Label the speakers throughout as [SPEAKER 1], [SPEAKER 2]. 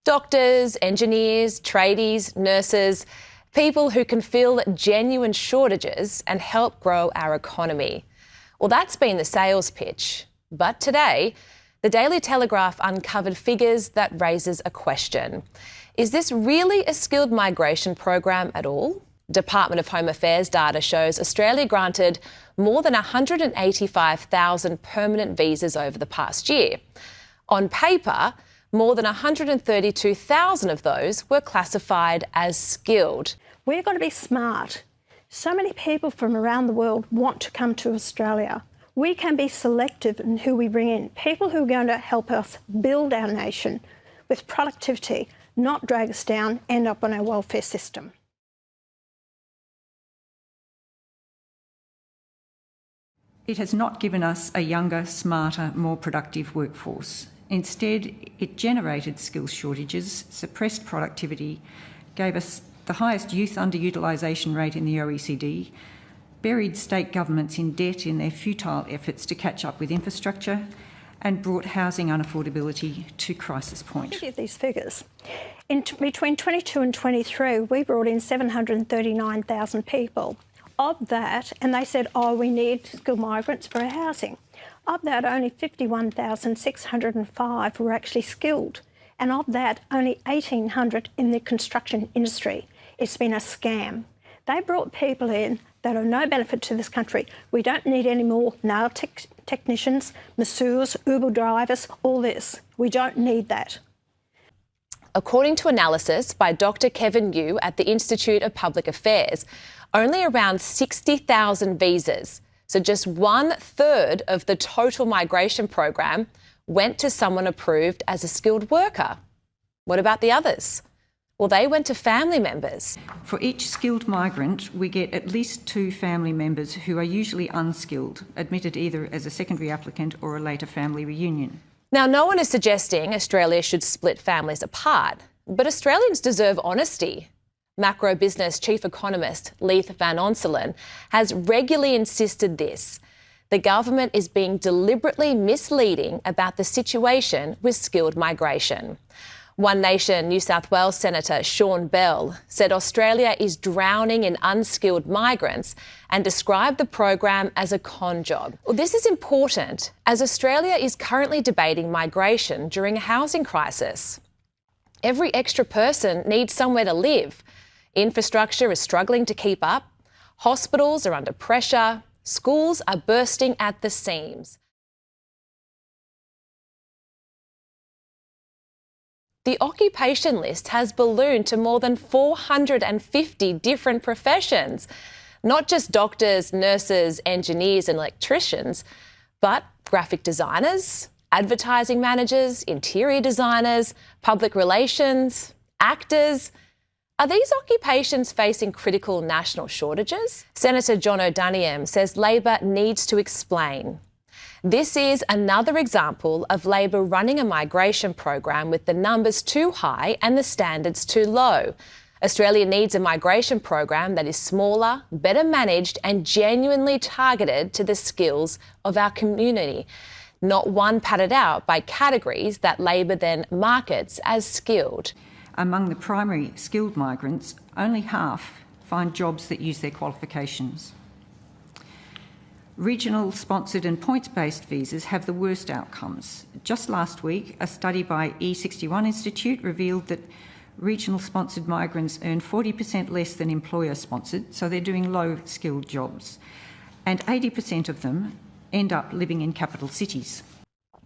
[SPEAKER 1] Doctors, engineers, tradies, nurses, people who can fill genuine shortages and help grow our economy. Well, that's been the sales pitch. But today, the Daily Telegraph uncovered figures that raises a question. Is this really a skilled migration program at all? Department of Home Affairs data shows Australia granted more than 185,000 permanent visas over the past year. On paper, more than 132,000 of those were classified as skilled.
[SPEAKER 2] We've got to be smart. So many people from around the world want to come to Australia. We can be selective in who we bring in, people who are going to help us build our nation with productivity, not drag us down, end up on our welfare system.
[SPEAKER 3] It has not given us a younger, smarter, more productive workforce. Instead, it generated skills shortages, suppressed productivity, gave us the highest youth underutilisation rate in the OECD, buried state governments in debt in their futile efforts to catch up with infrastructure, and brought housing unaffordability to crisis point.
[SPEAKER 2] Look at these figures. Between 22 and 23, we brought in 739,000 people. Of that, and they said, oh, we need skilled migrants for our housing. Of that, only 51,605 were actually skilled. And of that, only 1,800 in the construction industry. It's been a scam. They brought people in that are no benefit to this country. We don't need any more nail technicians, masseurs, Uber drivers, all this. We don't need that.
[SPEAKER 1] According to analysis by Dr. Kevin Yu at the Institute of Public Affairs, only around 60,000 visas, so just 1/3 of the total migration program, went to someone approved as a skilled worker. What about the others? Well, they went to family members.
[SPEAKER 3] For each skilled migrant, we get at least 2 family members who are usually unskilled, admitted either as a secondary applicant or a later family reunion.
[SPEAKER 1] Now, no one is suggesting Australia should split families apart, but Australians deserve honesty. Macro Business Chief Economist Leith Van Onselen has regularly insisted this. The government is being deliberately misleading about the situation with skilled migration. One Nation New South Wales Senator Sean Bell said Australia is drowning in unskilled migrants and described the program as a con job. Well, this is important as Australia is currently debating migration during a housing crisis. Every extra person needs somewhere to live. Infrastructure is struggling to keep up. Hospitals are under pressure. Schools are bursting at the seams. The occupation list has ballooned to more than 450 different professions, not just doctors, nurses, engineers and electricians, but graphic designers, advertising managers, interior designers, public relations, actors. Are these occupations facing critical national shortages? Senator John O'Doniham says Labor needs to explain. This is another example of Labor running a migration program with the numbers too high and the standards too low. Australia needs a migration program that is smaller, better managed and genuinely targeted to the skills of our community, not one padded out by categories that Labor then markets as skilled.
[SPEAKER 3] Among the primary skilled migrants, only half find jobs that use their qualifications. Regional sponsored and points-based visas have the worst outcomes. Just last week, a study by E61 Institute revealed that regional sponsored migrants earn 40% less than employer sponsored, so they're doing low-skilled jobs. And 80% of them end up living in capital cities.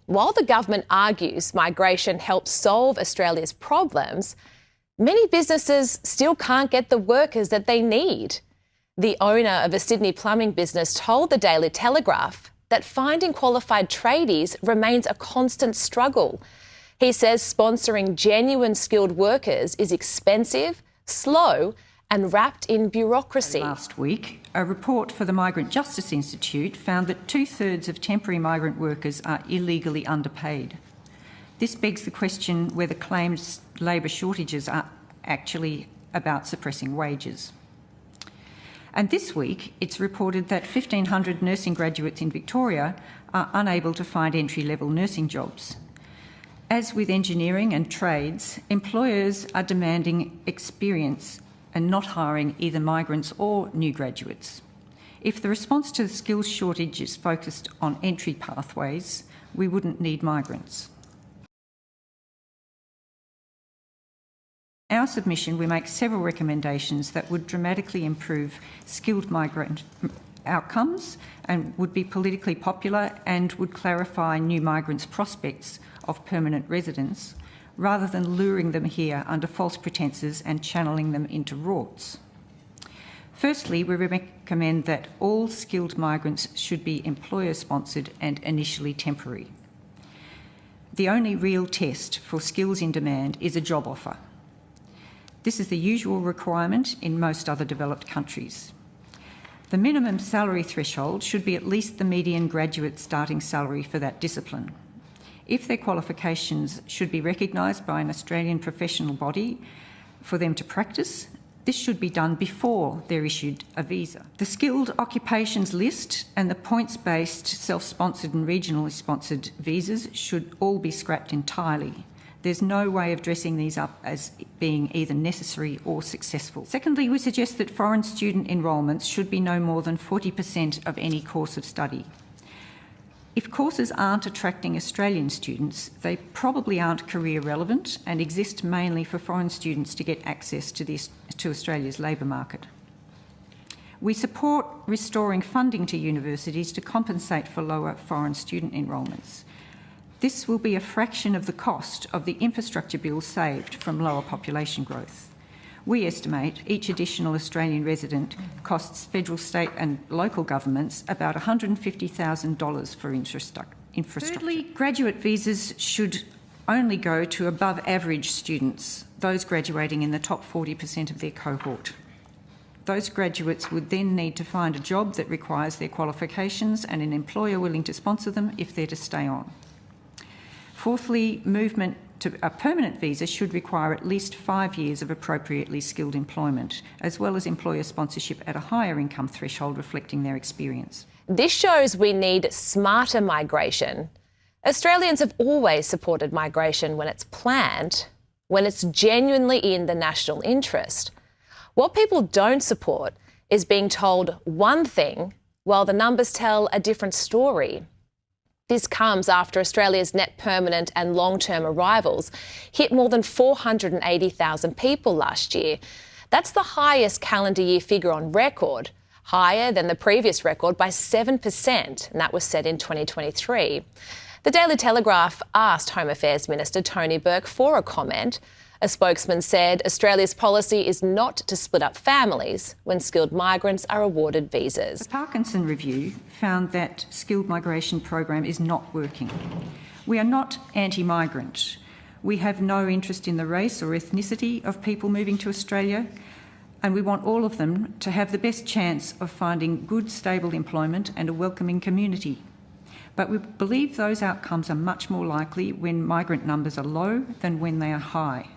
[SPEAKER 1] While the government argues migration helps solve Australia's problems, many businesses still can't get the workers that they need. The owner of a Sydney plumbing business told the Daily Telegraph that finding qualified tradies remains a constant struggle. He says sponsoring genuine skilled workers is expensive, slow and wrapped in bureaucracy.
[SPEAKER 3] Last week, a report for the Migrant Justice Institute found that 2/3 of temporary migrant workers are illegally underpaid. This begs the question whether claimed labour shortages are actually about suppressing wages. And this week, it's reported that 1,500 nursing graduates in Victoria are unable to find entry-level nursing jobs. As with engineering and trades, employers are demanding experience and not hiring either migrants or new graduates. If the response to the skills shortage is focused on entry pathways, we wouldn't need migrants. In our submission, we make several recommendations that would dramatically improve skilled migrant outcomes and would be politically popular and would clarify new migrants' prospects of permanent residence, rather than luring them here under false pretences and channeling them into rorts. Firstly, we recommend that all skilled migrants should be employer-sponsored and initially temporary. The only real test for skills in demand is a job offer. This is the usual requirement in most other developed countries. The minimum salary threshold should be at least the median graduate starting salary for that discipline. If their qualifications should be recognised by an Australian professional body for them to practice, this should be done before they're issued a visa. The skilled occupations list and the points-based self-sponsored and regionally sponsored visas should all be scrapped entirely. There's no way of dressing these up as being either necessary or successful. Secondly, we suggest that foreign student enrolments should be no more than 40% of any course of study. If courses aren't attracting Australian students, they probably aren't career relevant and exist mainly for foreign students to get access to Australia's labour market. We support restoring funding to universities to compensate for lower foreign student enrolments. This will be a fraction of the cost of the infrastructure bill saved from lower population growth. We estimate each additional Australian resident costs federal, state and local governments about $150,000 for infrastructure. Thirdly, graduate visas should only go to above average students, those graduating in the top 40% of their cohort. Those graduates would then need to find a job that requires their qualifications and an employer willing to sponsor them if they're to stay on. Fourthly, movement to a permanent visa should require at least 5 years of appropriately skilled employment, as well as employer sponsorship at a higher income threshold reflecting their experience.
[SPEAKER 1] This shows we need smarter migration. Australians have always supported migration when it's planned, when it's genuinely in the national interest. What people don't support is being told one thing while the numbers tell a different story. This comes after Australia's net permanent and long-term arrivals hit more than 480,000 people last year. That's the highest calendar year figure on record, higher than the previous record by 7%, and that was set in 2023. The Daily Telegraph asked Home Affairs Minister Tony Burke for a comment. A spokesman said Australia's policy is not to split up families when skilled migrants are awarded visas.
[SPEAKER 3] The Parkinson Review found that skilled migration program is not working. We are not anti-migrant. We have no interest in the race or ethnicity of people moving to Australia, and we want all of them to have the best chance of finding good, stable employment and a welcoming community. But we believe those outcomes are much more likely when migrant numbers are low than when they are high.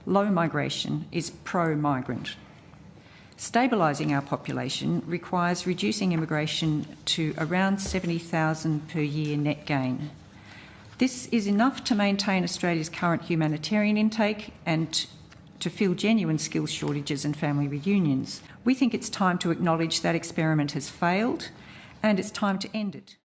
[SPEAKER 3] Low migration is pro-migrant. Stabilising our population requires reducing immigration to around 70,000 per year net gain. This is enough to maintain Australia's current humanitarian intake and to fill genuine skills shortages and family reunions. We think it's time to acknowledge that experiment has failed and it's time to end it.